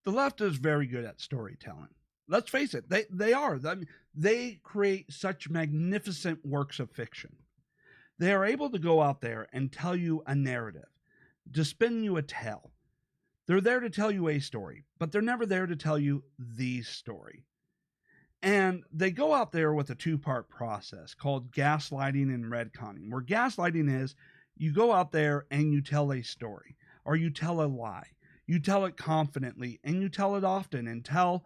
The left is very good at storytelling. Let's face it, they are. I mean, they create such magnificent works of fiction. They are able to go out there and tell you a narrative, to spin you a tale. They're there to tell you a story, but they're never there to tell you the story. And they go out there with a two-part process called gaslighting and retconning, where gaslighting is you go out there and you tell a story or you tell a lie. You tell it confidently and you tell it often until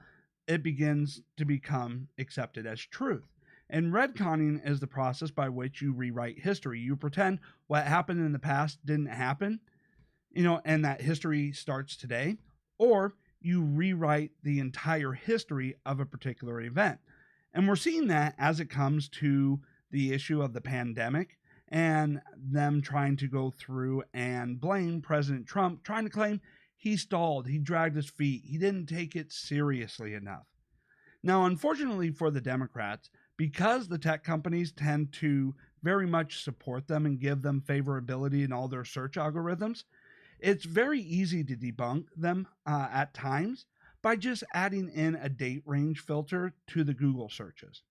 it begins to become accepted as truth. And retconning is the process by which you rewrite history. You pretend what happened in the past didn't happen, and that history starts today, or you rewrite the entire history of a particular event. And we're seeing that as it comes to the issue of the pandemic and them trying to go through and blame President Trump, trying to claim he stalled, he dragged his feet, he didn't take it seriously enough. Now, unfortunately for the Democrats, because the tech companies tend to very much support them and give them favorability in all their search algorithms, it's very easy to debunk them at times by just adding in a date range filter to the Google searches.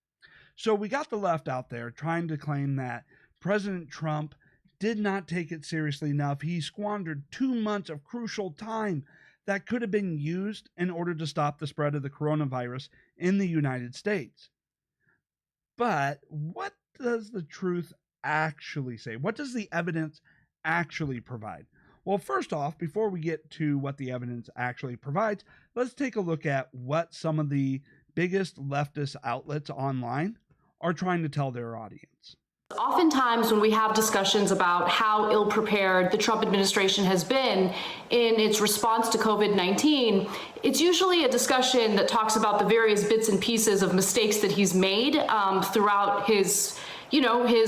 So we got the left out there trying to claim that President Trump did not take it seriously enough. He squandered 2 months of crucial time that could have been used in order to stop the spread of the coronavirus in the United States. But what does the truth actually say? What does the evidence actually provide? Well, first off, before we get to what the evidence actually provides, let's take a look at what some of the biggest leftist outlets online are trying to tell their audience. Oftentimes when we have discussions about how ill-prepared the Trump administration has been in its response to COVID-19, it's usually a discussion that talks about the various bits and pieces of mistakes that he's made throughout his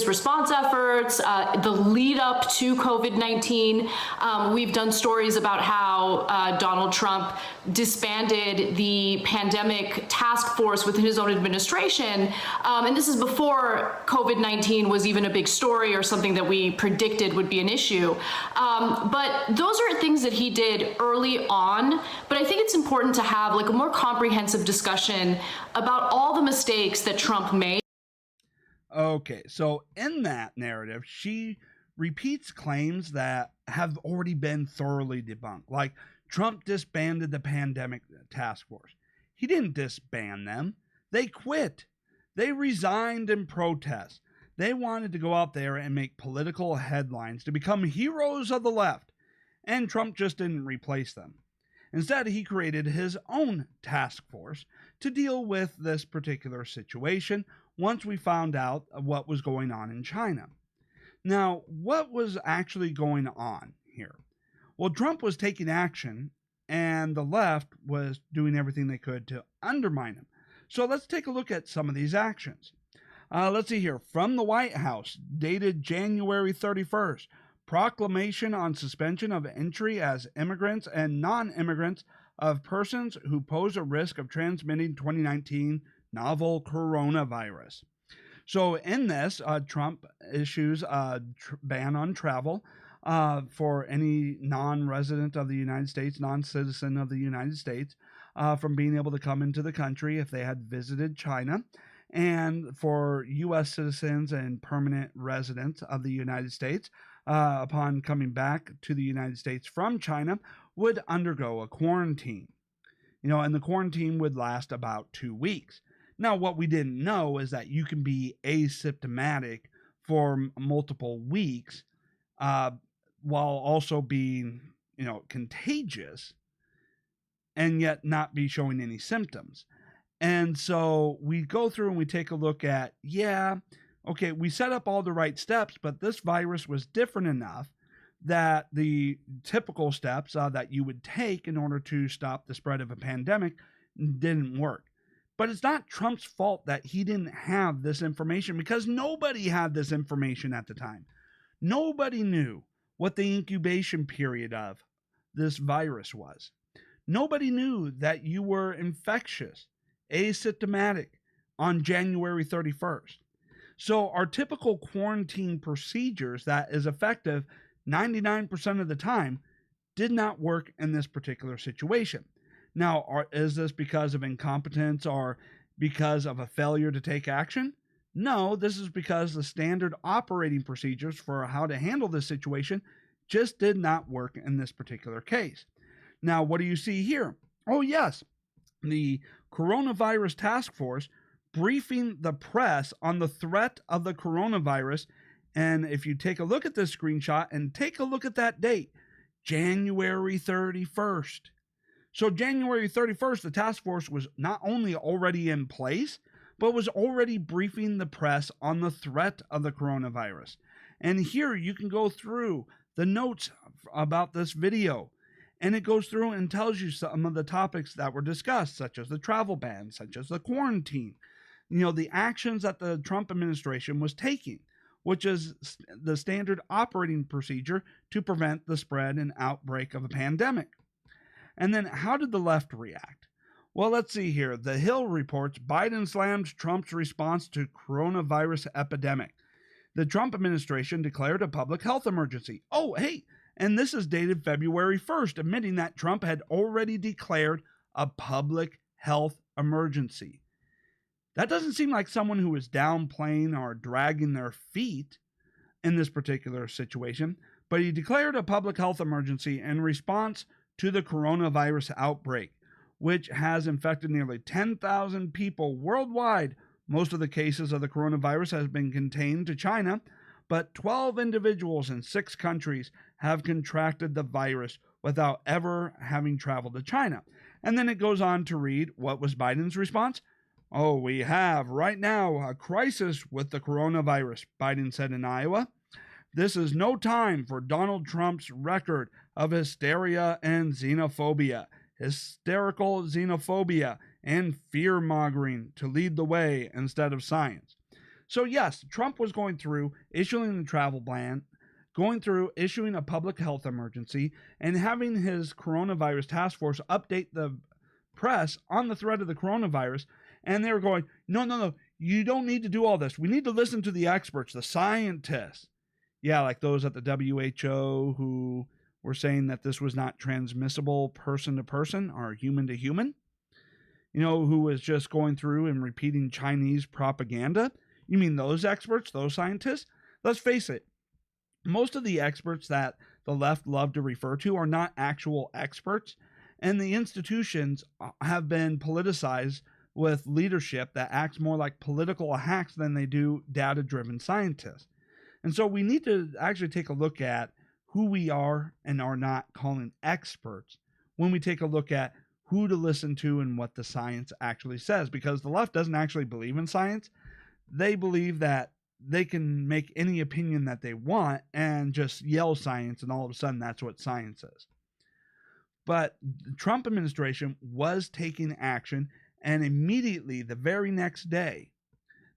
response efforts, the lead up to COVID-19. We've done stories about how Donald Trump disbanded the pandemic task force within his own administration. And this is before COVID-19 was even a big story or something that we predicted would be an issue. But those are things that he did early on. But I think it's important to have like a more comprehensive discussion about all the mistakes that Trump made. Okay, so in that narrative, she repeats claims that have already been thoroughly debunked. Like, Trump disbanded the pandemic task force. He didn't disband them. They quit. They resigned in protest. They wanted to go out there and make political headlines to become heroes of the left. And Trump just didn't replace them. Instead, he created his own task force to deal with this particular situation once we found out what was going on in China. Now, what was actually going on here? Well, Trump was taking action and the left was doing everything they could to undermine him. So let's take a look at some of these actions. Let's see here. From the White House, dated January 31st, proclamation on suspension of entry as immigrants and non-immigrants of persons who pose a risk of transmitting 2019 novel coronavirus. So in this, Trump issues a ban on travel for any non-resident of the United States, non-citizen of the United States, from being able to come into the country if they had visited China, and for U.S. citizens and permanent residents of the United States, upon coming back to the United States from China, would undergo a quarantine. And the quarantine would last about 2 weeks. Now, what we didn't know is that you can be asymptomatic for multiple weeks while also being, contagious and yet not be showing any symptoms. And so we go through and we take a look at, we set up all the right steps, but this virus was different enough that the typical steps that you would take in order to stop the spread of a pandemic didn't work. But it's not Trump's fault that he didn't have this information, because nobody had this information at the time. Nobody knew what the incubation period of this virus was. Nobody knew that you were infectious, asymptomatic on January 31st. So our typical quarantine procedures that is effective 99% of the time did not work in this particular situation. Now, is this because of incompetence or because of a failure to take action? No, this is because the standard operating procedures for how to handle this situation just did not work in this particular case. Now, what do you see here? Oh, yes, the coronavirus task force briefing the press on the threat of the coronavirus. And if you take a look at this screenshot and take a look at that date, January 31st. So January 31st, the task force was not only already in place, but was already briefing the press on the threat of the coronavirus. And here you can go through the notes about this video, and it goes through and tells you some of the topics that were discussed, such as the travel ban, such as the quarantine, the actions that the Trump administration was taking, which is the standard operating procedure to prevent the spread and outbreak of a pandemic. And then how did the left react? Well, let's see here. The Hill reports Biden slams Trump's response to coronavirus epidemic. The Trump administration declared a public health emergency. Oh, hey, and this is dated February 1st, admitting that Trump had already declared a public health emergency. That doesn't seem like someone who is downplaying or dragging their feet in this particular situation, but he declared a public health emergency in response to the coronavirus outbreak, which has infected nearly 10,000 people worldwide. Most of the cases of the coronavirus has been contained to China, but 12 individuals in 6 countries have contracted the virus without ever having traveled to China. And then it goes on to read, what was Biden's response? Oh, we have right now a crisis with the coronavirus, Biden said in Iowa. This is no time for Donald Trump's record of hysteria and xenophobia, hysterical xenophobia, and fear-mongering to lead the way instead of science. So yes, Trump was going through issuing the travel ban, going through issuing a public health emergency, and having his coronavirus task force update the press on the threat of the coronavirus. And they were going, no, you don't need to do all this. We need to listen to the experts, the scientists. Yeah, like those at the WHO who were saying that this was not transmissible person to person or human to human. Who was just going through and repeating Chinese propaganda. You mean those experts, those scientists? Let's face it, most of the experts that the left love to refer to are not actual experts, and the institutions have been politicized with leadership that acts more like political hacks than they do data-driven scientists. And so we need to actually take a look at who we are and are not calling experts when we take a look at who to listen to and what the science actually says, because the left doesn't actually believe in science. They believe that they can make any opinion that they want and just yell science, and all of a sudden that's what science is. But the Trump administration was taking action, and immediately the very next day,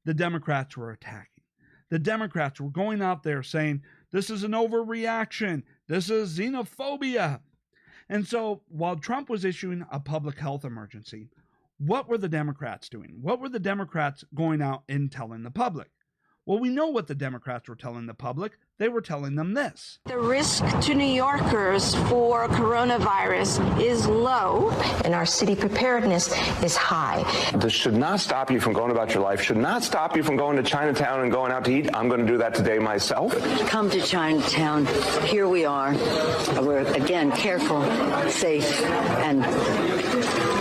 the Democrats were attacking. The Democrats were going out there saying, this is an overreaction. This is xenophobia. And so while Trump was issuing a public health emergency, what were the Democrats doing? What were the Democrats going out and telling the public? Well, we know what the Democrats were telling the public. They were telling them this. The risk to New Yorkers for coronavirus is low, and our city preparedness is high. This should not stop you from going about your life, should not stop you from going to Chinatown and going out to eat. I'm going to do that today myself. Come to Chinatown. Here we are. We're, again, careful, safe, and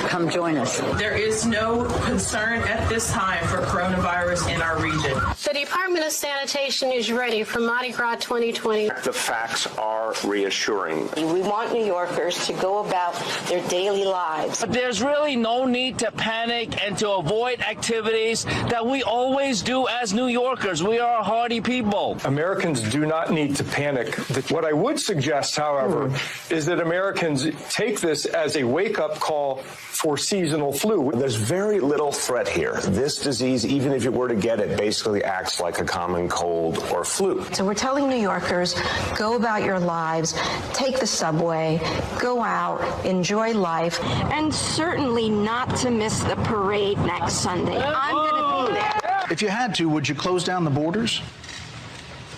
come join us. There is no concern at this time for coronavirus in our region. The Department of Sanitation is ready for Mardi Gras 2020. The facts are reassuring. We want New Yorkers to go about their daily lives. But there's really no need to panic and to avoid activities that we always do as New Yorkers. We are a hardy people. Americans do not need to panic. What I would suggest, however, is that Americans take this as a wake-up call for seasonal flu. There's very little threat here. This disease, even if you were to get it, basically acts like a common cold or flu. So we're telling New Yorkers, go about your lives, take the subway, go out, enjoy life, and certainly not to miss the parade next Sunday. I'm going to be there. If you had to, would you close down the borders?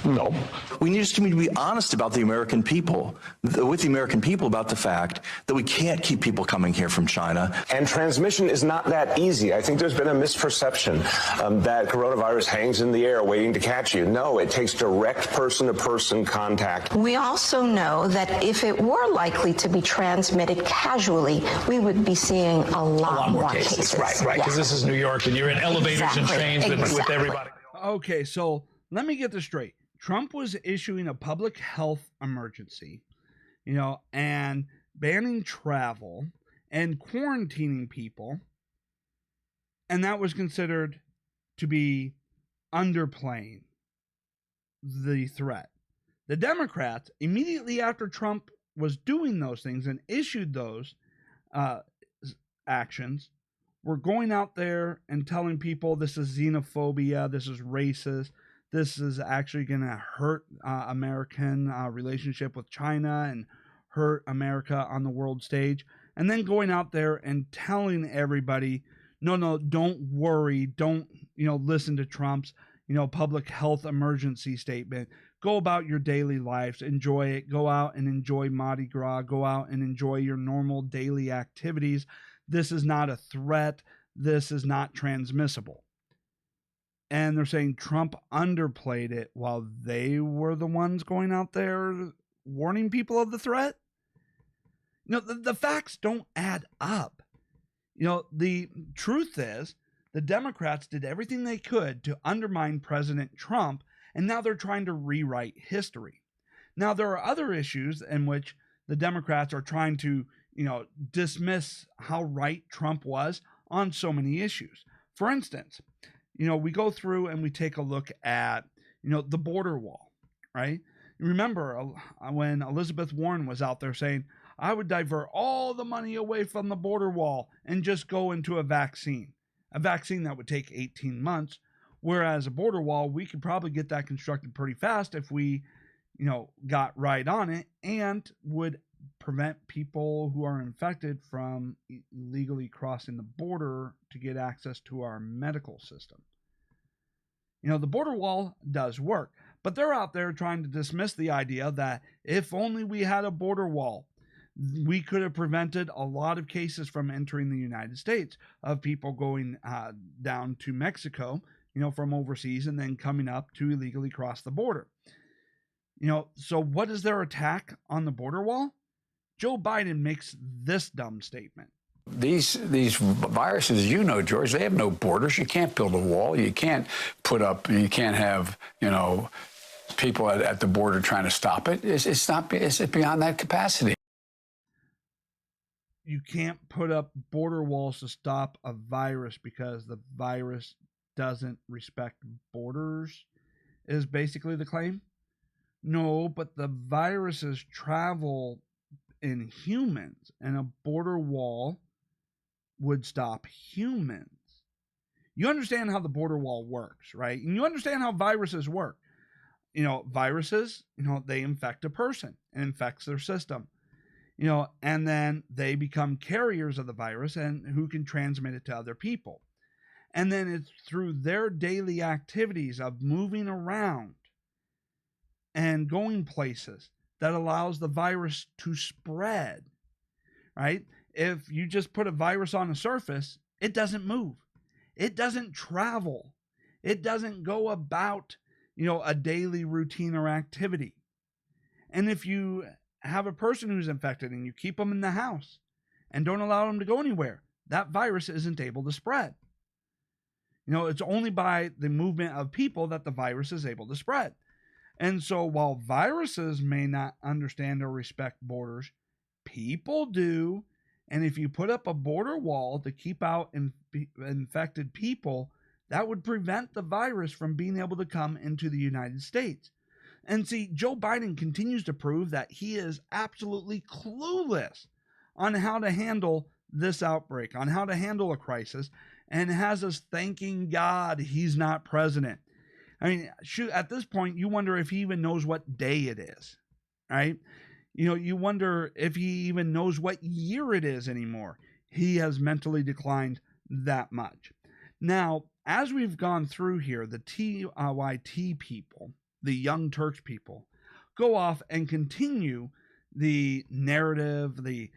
No. We need to be honest about the American people, with the American people, about the fact that we can't keep people coming here from China. And transmission is not that easy. I think there's been a misperception that coronavirus hangs in the air waiting to catch you. No, it takes direct person-to-person contact. We also know that if it were likely to be transmitted casually, we would be seeing a lot more cases. Right, because this is New York and you're in elevators and trains with everybody. Okay, so let me get this straight. Trump was issuing a public health emergency, and banning travel and quarantining people, and that was considered to be underplaying the threat. The Democrats, immediately after Trump was doing those things and issued those actions, were going out there and telling people this is xenophobia, this is racist, this is actually going to hurt American relationship with China and hurt America on the world stage. And then going out there and telling everybody, no, don't worry, don't, listen to Trump's, public health emergency statement. Go about your daily lives, enjoy it, go out and enjoy Mardi Gras, go out and enjoy your normal daily activities. This is not a threat. This is not transmissible. And they're saying Trump underplayed it while they were the ones going out there warning people of the threat. The facts don't add up. The truth is the Democrats did everything they could to undermine President Trump, and now they're trying to rewrite history. Now, there are other issues in which the Democrats are trying to, dismiss how right Trump was on so many issues. For instance, we go through and we take a look at, the border wall, right? Remember when Elizabeth Warren was out there saying, I would divert all the money away from the border wall and just go into a vaccine that would take 18 months. Whereas a border wall, we could probably get that constructed pretty fast if we, got right on it, and would prevent people who are infected from illegally crossing the border to get access to our medical system. The border wall does work, but they're out there trying to dismiss the idea that if only we had a border wall, we could have prevented a lot of cases from entering the United States, of people going down to Mexico, from overseas, and then coming up to illegally cross the border. So what is their attack on the border wall? Joe Biden makes this dumb statement. These viruses, George, they have no borders. You can't build a wall. You can't have, people at the border trying to stop it. It's beyond that capacity. You can't put up border walls to stop a virus because the virus doesn't respect borders, is basically the claim. No, but the viruses travel in humans, and a border wall would stop humans. You understand how the border wall works, right? And you understand how viruses work. Viruses, they infect a person and infects their system. And then they become carriers of the virus and who can transmit it to other people. And then it's through their daily activities of moving around and going places that allows the virus to spread, right? If you just put a virus on a surface, it doesn't move. It doesn't travel. It doesn't go about, a daily routine or activity. And if you have a person who's infected and you keep them in the house and don't allow them to go anywhere, that virus isn't able to spread. It's only by the movement of people that the virus is able to spread. And so while viruses may not understand or respect borders, people do. And if you put up a border wall to keep out infected people, that would prevent the virus from being able to come into the United States. And see, Joe Biden continues to prove that he is absolutely clueless on how to handle this outbreak, on how to handle a crisis, and has us thanking God he's not president. I mean, shoot, at this point, you wonder if he even knows what day it is, right? You wonder if he even knows what year it is anymore. He has mentally declined that much. Now, as we've gone through here, the TYT people, the Young Turks people, go off and continue the narrative, the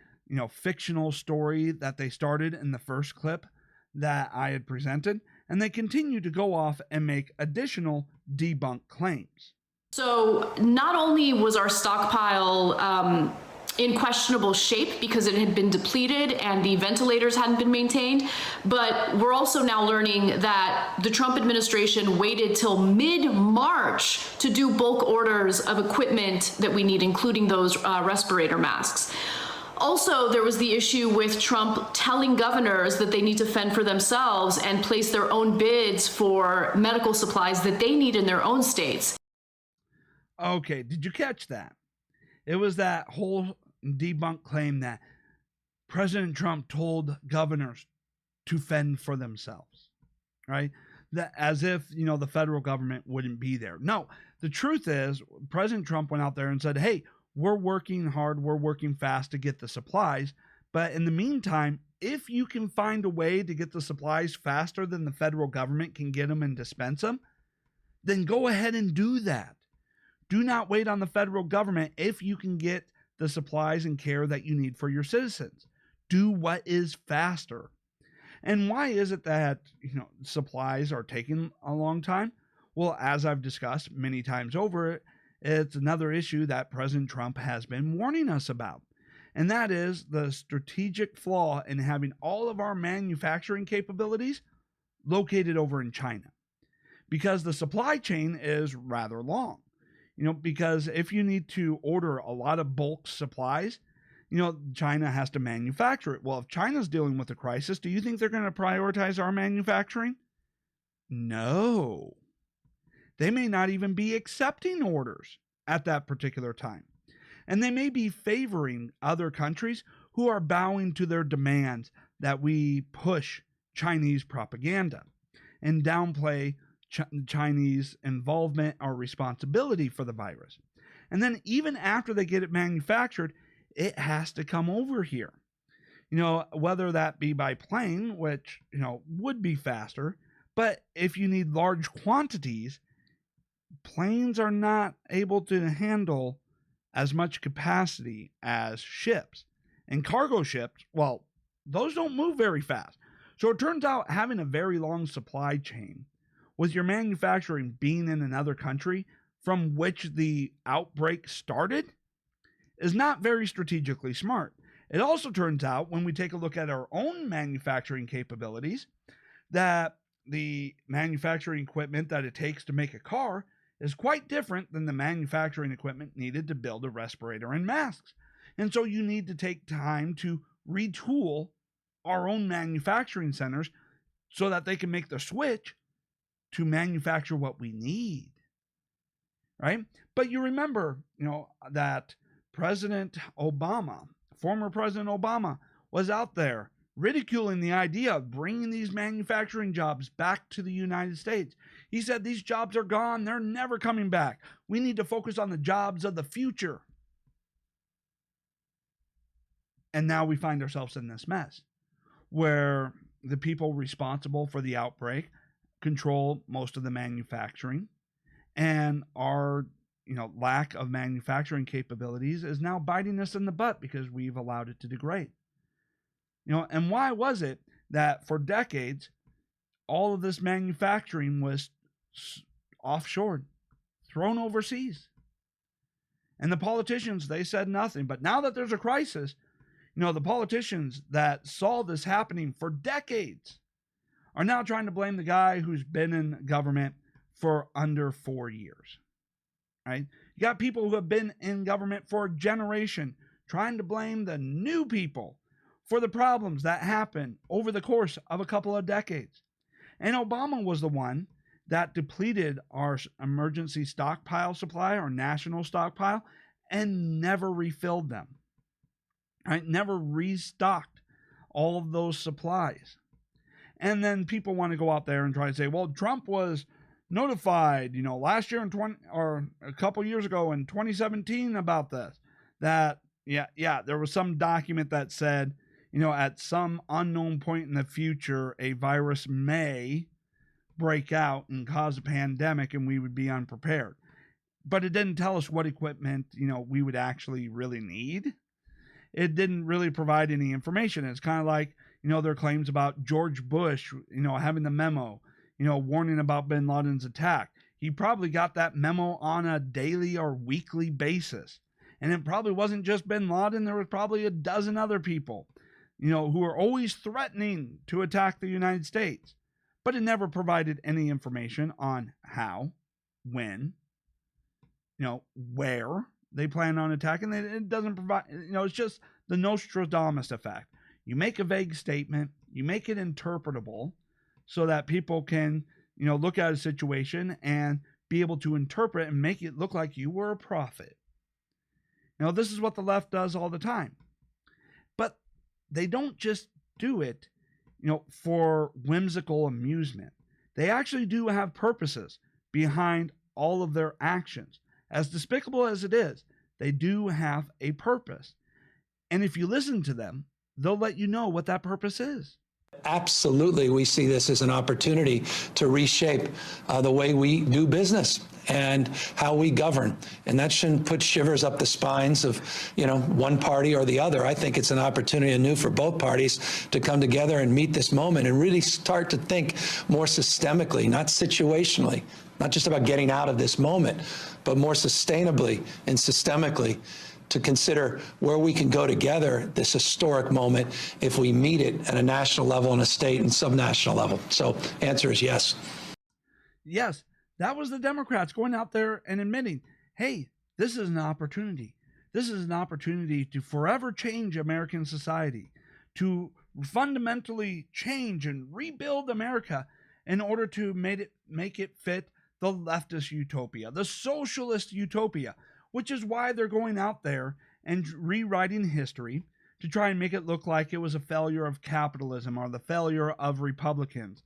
fictional story that they started in the first clip that I had presented, and they continue to go off and make additional debunked claims. So not only was our stockpile in questionable shape because it had been depleted and the ventilators hadn't been maintained, but we're also now learning that the Trump administration waited till mid-March to do bulk orders of equipment that we need, including those respirator masks. Also, there was the issue with Trump telling governors that they need to fend for themselves and place their own bids for medical supplies that they need in their own states. Okay, did you catch that? It was that whole debunked claim that President Trump told governors to fend for themselves, right? That as if, the federal government wouldn't be there. No, the truth is President Trump went out there and said, hey, we're working hard, we're working fast to get the supplies. But in the meantime, if you can find a way to get the supplies faster than the federal government can get them and dispense them, then go ahead and do that. Do not wait on the federal government if you can get the supplies and care that you need for your citizens. Do what is faster. And why is it that, supplies are taking a long time? Well, as I've discussed many times over, it's another issue that President Trump has been warning us about. And that is the strategic flaw in having all of our manufacturing capabilities located over in China. Because the supply chain is rather long. Because if you need to order a lot of bulk supplies, China has to manufacture it. Well, if China's dealing with a crisis, do you think they're going to prioritize our manufacturing? No. They may not even be accepting orders at that particular time. And they may be favoring other countries who are bowing to their demands that we push Chinese propaganda and downplay Chinese involvement or responsibility for the virus. And then even after they get it manufactured, it has to come over here. Whether that be by plane, which, would be faster, but if you need large quantities, planes are not able to handle as much capacity as ships. And cargo ships, well, those don't move very fast. So it turns out having a very long supply chain with your manufacturing being in another country from which the outbreak started is not very strategically smart. It also turns out when we take a look at our own manufacturing capabilities that the manufacturing equipment that it takes to make a car is quite different than the manufacturing equipment needed to build a respirator and masks. And so you need to take time to retool our own manufacturing centers so that they can make the switch to manufacture what we need, right? But you remember, that President Obama, former President Obama, was out there ridiculing the idea of bringing these manufacturing jobs back to the United States. He said these jobs are gone. They're never coming back. We need to focus on the jobs of the future. And now we find ourselves in this mess where the people responsible for the outbreak control most of the manufacturing, and our lack of manufacturing capabilities is now biting us in the butt because we've allowed it to degrade. And why was it that for decades all of this manufacturing was offshored, thrown overseas? And the politicians, they said nothing. But now that there's a crisis, the politicians that saw this happening for decades are now trying to blame the guy who's been in government for under 4 years, right? You got people who have been in government for a generation trying to blame the new people for the problems that happened over the course of a couple of decades. And Obama was the one that depleted our emergency stockpile supply, our national stockpile, and never refilled them, right? Never restocked all of those supplies. And then people want to go out there and try to say, well, Trump was notified, last year or a couple years ago in 2017 about this, that, there was some document that said, at some unknown point in the future, a virus may break out and cause a pandemic and we would be unprepared. but it didn't tell us what equipment, we would actually really need. It didn't really provide any information. It's kind of like, their claims about George Bush, having the memo, warning about bin Laden's attack. He probably got that memo on a daily or weekly basis. And it probably wasn't just bin Laden. There was probably a dozen other people, who were always threatening to attack the United States. But it never provided any information on how, when, where they plan on attacking. It doesn't provide, it's just the Nostradamus effect. You make a vague statement, you make it interpretable so that people can, look at a situation and be able to interpret and make it look like you were a prophet. This is what the left does all the time. But they don't just do it, for whimsical amusement. They actually do have purposes behind all of their actions. As despicable as it is, they do have a purpose. And if you listen to them, they'll let you know what that purpose is. Absolutely, we see this as an opportunity to reshape the way we do business and how we govern. And that shouldn't put shivers up the spines of, one party or the other. I think it's an opportunity anew for both parties to come together and meet this moment and really start to think more systemically, not situationally, not just about getting out of this moment, but more sustainably and systemically, to consider where we can go together, this historic moment, if we meet it at a national level and a state and subnational level. So answer is yes. Yes, that was the Democrats going out there and admitting, hey, this is an opportunity. This is an opportunity to forever change American society, to fundamentally change and rebuild America in order to make it fit the leftist utopia, the socialist utopia, which is why they're going out there and rewriting history to try and make it look like it was a failure of capitalism or the failure of Republicans,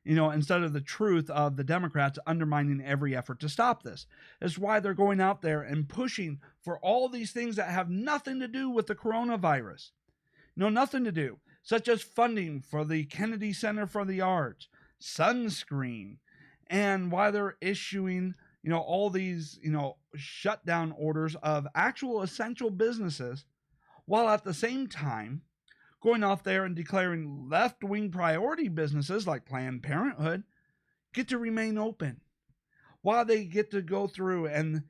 instead of the truth of the Democrats undermining every effort to stop this. That's why they're going out there and pushing for all these things that have nothing to do with the coronavirus. Nothing to do, such as funding for the Kennedy Center for the Arts, sunscreen, and why they're issuing all these, shutdown orders of actual essential businesses, while at the same time going off there and declaring left-wing priority businesses like Planned Parenthood get to remain open, while they get to go through and,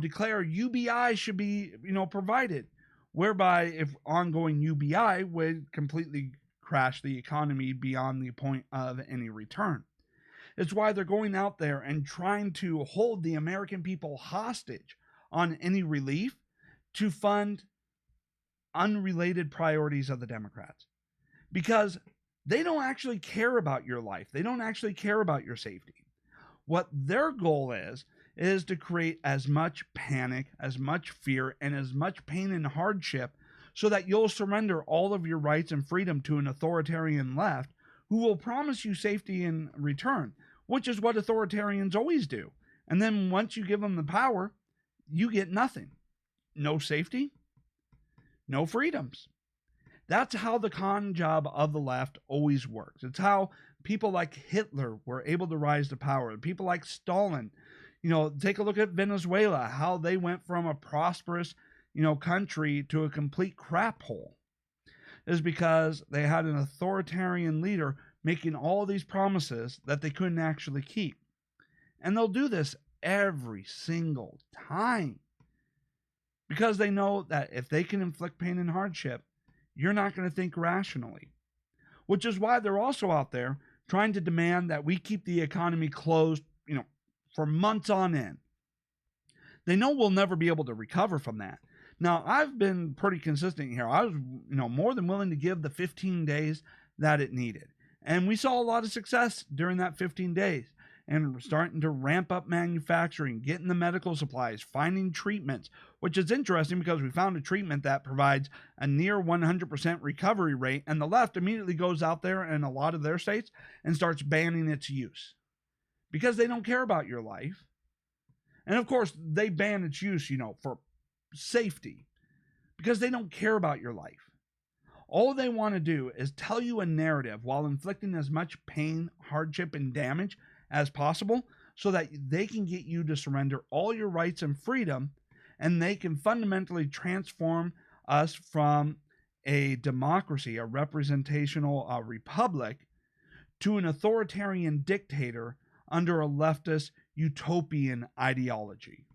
declare UBI should be, provided, whereby if ongoing UBI would completely crash the economy beyond the point of any return. It's why they're going out there and trying to hold the American people hostage on any relief to fund unrelated priorities of the Democrats. Because they don't actually care about your life. They don't actually care about your safety. What their goal is to create as much panic, as much fear, and as much pain and hardship so that you'll surrender all of your rights and freedom to an authoritarian left who will promise you safety in return, which is what authoritarians always do. And then once you give them the power, you get nothing. No safety, no freedoms. That's how the con job of the left always works. It's how people like Hitler were able to rise to power. People like Stalin, take a look at Venezuela, how they went from a prosperous, country to a complete crap hole. Is because they had an authoritarian leader making all these promises that they couldn't actually keep. And they'll do this every single time because they know that if they can inflict pain and hardship, you're not going to think rationally, which is why they're also out there trying to demand that we keep the economy closed, for months on end. They know we'll never be able to recover from that. Now, I've been pretty consistent here. I was, more than willing to give the 15 days that it needed. And we saw a lot of success during that 15 days and starting to ramp up manufacturing, getting the medical supplies, finding treatments, which is interesting because we found a treatment that provides a near 100% recovery rate, and the left immediately goes out there in a lot of their states and starts banning its use because they don't care about your life. And of course, they ban its use, for safety because they don't care about your life. All they want to do is tell you a narrative while inflicting as much pain, hardship, and damage as possible so that they can get you to surrender all your rights and freedom, and they can fundamentally transform us from a democracy, a representational republic, to an authoritarian dictator under a leftist utopian ideology.